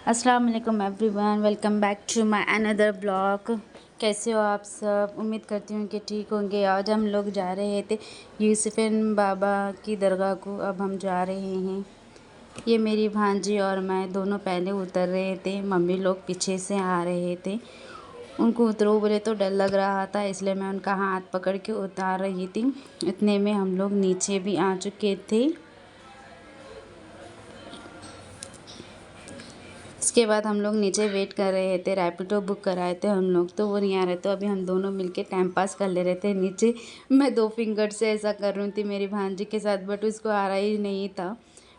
अस्सलाम वालेकुम everyone, welcome back to my another blog. कैसे हो आप सब? उम्मीद करती हूँ कि ठीक होंगे। आज हम लोग जा रहे थे यूसुफ़न बाबा की दरगाह को। अब हम जा रहे हैं। ये मेरी भांजी और मैं दोनों पहले उतर रहे थे, मम्मी लोग पीछे से आ रहे थे। उनको उतरो बोले तो डर लग रहा था, इसलिए मैं उनका हाथ पकड़ के उतार रही थी। इतने में हम लोग नीचे भी आ चुके थे। उसके बाद हम लोग नीचे वेट कर रहे थे। रैपिडो बुक कराए थे हम लोग, तो वो नहीं आ रहे, तो अभी हम दोनों मिलके टाइम पास कर ले रहे थे नीचे। मैं 2 फिंगर से ऐसा कर रही थी मेरी भांजी के साथ, बट उसको आ रहा ही नहीं था।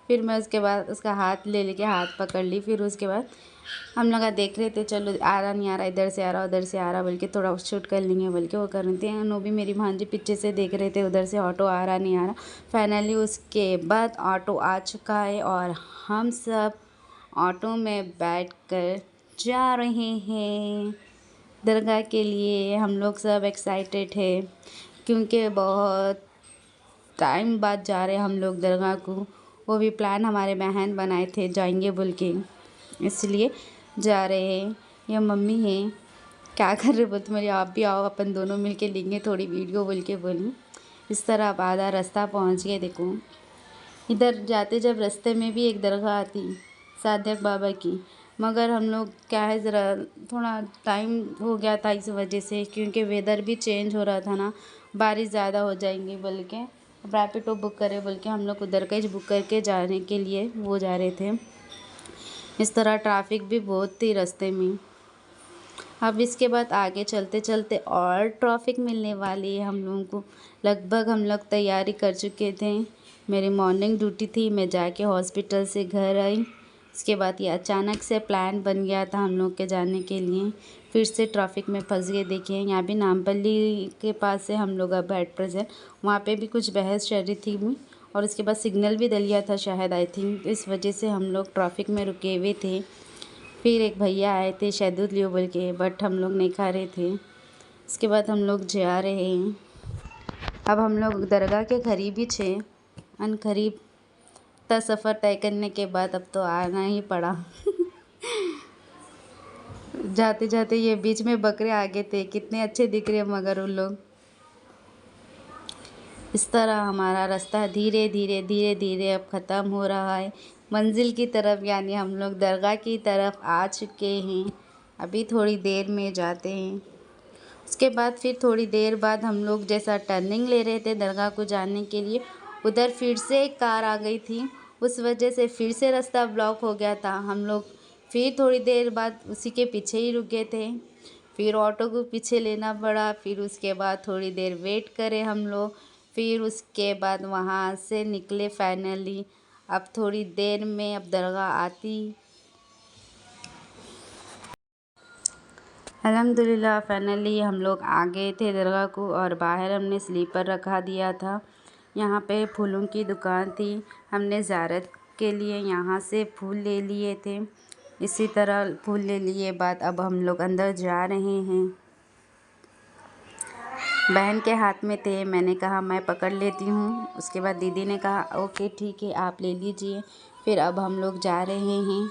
फिर मैं उसके बाद उसका हाथ ले लेके हाथ पकड़ ली। फिर उसके बाद हम लोग देख रहे थे, चलो आ रहा नहीं आ रहा, इधर से आ रहा उधर से आ रहा, बल्कि थोड़ा शूट कर लेंगे बल्कि वो कर रही थी। नो भी मेरी भांजी पीछे से देख रहे थे, उधर से ऑटो आ रहा नहीं आ रहा। फाइनली उसके बाद ऑटो आ चुका है और हम सब ऑटो में बैठकर जा रहे हैं दरगाह के लिए। हम लोग सब एक्साइटेड है क्योंकि बहुत टाइम बाद जा रहे हैं हम लोग दरगाह को। वो भी प्लान हमारे बहन बनाए थे जाएंगे बोल के, इसलिए जा रहे हैं। ये मम्मी है, क्या कर रहे बोलते मेरी, आप भी आओ अपन दोनों मिल के लेंगे थोड़ी वीडियो बोल के बोली। इस तरह अब आधा रास्ता पहुँच गए। देखो इधर जाते जब रास्ते में भी एक दरगाह आती सादिक बाबा की, मगर हम लोग क्या है ज़रा थोड़ा टाइम हो गया था इस वजह से, क्योंकि वेदर भी चेंज हो रहा था ना, बारिश ज़्यादा हो जाएंगी बोल के रैपिडो बुक करे बोल के हम लोग उधर का ही बुक करके जाने के लिए वो जा रहे थे। इस तरह ट्रैफिक भी बहुत थी रास्ते में। अब इसके बाद आगे चलते चलते और ट्रैफिक मिलने वाली है हम लोगों को। लगभग हम लोग तैयारी कर चुके थे। मेरी मॉर्निंग ड्यूटी थी, मैं जाके हॉस्पिटल से घर आई। उसके बाद ये अचानक से प्लान बन गया था हम लोग के जाने के लिए। फिर से ट्रैफिक में फंस गए। देखिए यहाँ भी नामपल्ली के पास से हम लोग अब एट प्रेजेंट, वहाँ पे भी कुछ बहस चल रही थी और उसके बाद सिग्नल भी दलिया था शायद, आई थिंक। इस वजह से हम लोग ट्रैफिक में रुके हुए थे। फिर एक भैया आए थे शहदूद लियो बोल के, बट हम लोग नहीं खा रहे थे। उसके बाद हम लोग जा रहे हैं। अब हम लोग दरगाह के करीब ही थे। करीब का सफ़र तय करने के बाद अब तो आना ही पड़ा। जाते जाते ये बीच में बकरे आगे थे, कितने अच्छे दिख रहे मगर उन लोग। इस तरह हमारा रास्ता धीरे धीरे धीरे धीरे अब ख़त्म हो रहा है मंजिल की तरफ, यानी हम लोग दरगाह की तरफ आ चुके हैं। अभी थोड़ी देर में जाते हैं। उसके बाद फिर थोड़ी देर बाद हम लोग जैसा टर्निंग ले रहे थे दरगाह को जाने के लिए, उधर फिर से एक कार आ गई थी। उस वजह से फिर से रास्ता ब्लॉक हो गया था। हम लोग फिर थोड़ी देर बाद उसी के पीछे ही रुक गए थे। फिर ऑटो को पीछे लेना पड़ा। फिर उसके बाद थोड़ी देर वेट करे हम लोग। फिर उसके बाद वहाँ से निकले फाइनली। अब थोड़ी देर में अब दरगाह आती। अल्हम्दुलिल्लाह फाइनली हम लोग आ गए थे दरगाह को और बाहर हमने स्लीपर रखा दिया था। यहाँ पे फूलों की दुकान थी, हमने ज़ियारत के लिए यहाँ से फूल ले लिए थे। इसी तरह फूल ले लिए बाद अब हम लोग अंदर जा रहे हैं। बहन के हाथ में थे, मैंने कहा मैं पकड़ लेती हूँ। उसके बाद दीदी ने कहा ओके ठीक है आप ले लीजिए। फिर अब हम लोग जा रहे हैं।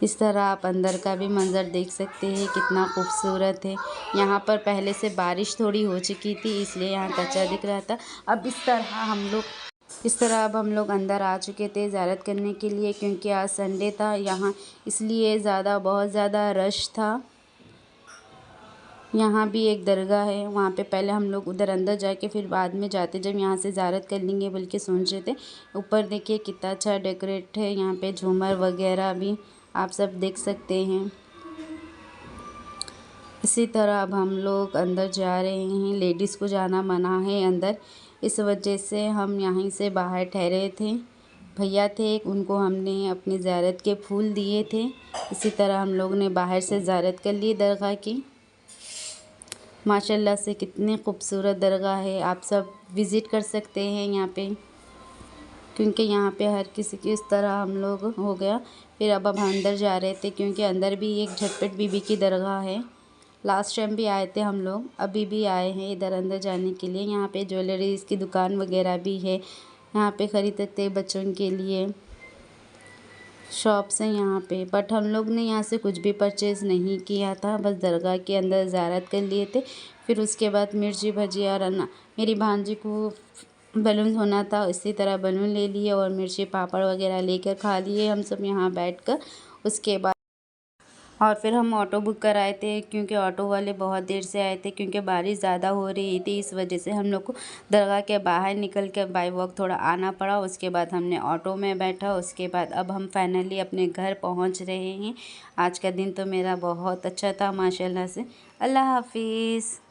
इस तरह आप अंदर का भी मंज़र देख सकते हैं, कितना खूबसूरत है। यहाँ पर पहले से बारिश थोड़ी हो चुकी थी, इसलिए यहाँ कच्चा दिख रहा था। अब इस तरह अब हम लोग अंदर आ चुके थे ज़ियारत करने के लिए, क्योंकि आज संडे था यहाँ, इसलिए बहुत ज़्यादा रश था। यहाँ भी एक दरगाह है, वहाँ पे पहले हम लोग उधर अंदर जाके फिर बाद में जाते जब यहाँ से ज़ियारत कर लेंगे बोल के सोच रहे थे। ऊपर देखिए कितना अच्छा डेकोरेट है, यहाँ पे झूमर वगैरह भी आप सब देख सकते हैं। इसी तरह अब हम लोग अंदर जा रहे हैं। लेडीज़ को जाना मना है अंदर, इस वजह से हम यहीं से बाहर ठहरे थे। भैया थे उनको हमने अपनी ज़ियारत के फूल दिए थे। इसी तरह हम लोग ने बाहर से ज़ियारत कर ली दरगाह की। माशाल्लाह से कितनी खूबसूरत दरगाह है, आप सब विज़िट कर सकते हैं यहाँ पे, क्योंकि यहाँ पे हर किसी की इस तरह हम लोग हो गया। फिर अब हम अंदर जा रहे थे, क्योंकि अंदर भी एक झटपट बीबी की दरगाह है। लास्ट टाइम भी आए थे हम लोग, अभी भी आए हैं इधर अंदर जाने के लिए। यहाँ पे ज्वेलरीज़ की दुकान वगैरह भी है, यहाँ पे ख़रीद सकते हैं बच्चों के लिए। शॉप्स हैं यहाँ पे, बट हम लोग ने यहाँ से कुछ भी परचेज़ नहीं किया था, बस दरगाह के अंदर ज़ियारत कर लिए थे। फिर उसके बाद मिर्ची भजिया और मेरी भांजी को बलून होना था, इसी तरह बलून ले लिए और मिर्ची पापड़ वगैरह लेकर खा लिए हम सब यहाँ बैठकर। उसके बाद और फिर हम ऑटो बुक कराए थे, क्योंकि ऑटो वाले बहुत देर से आए थे, क्योंकि बारिश ज़्यादा हो रही थी, इस वजह से हम लोग को दरगाह के बाहर निकल कर बाई वॉक थोड़ा आना पड़ा। उसके बाद हमने ऑटो में बैठा। उसके बाद अब हम फाइनली अपने घर पहुंच रहे हैं। आज का दिन तो मेरा बहुत अच्छा था माशाल्लाह से। अल्लाह हाफिज़।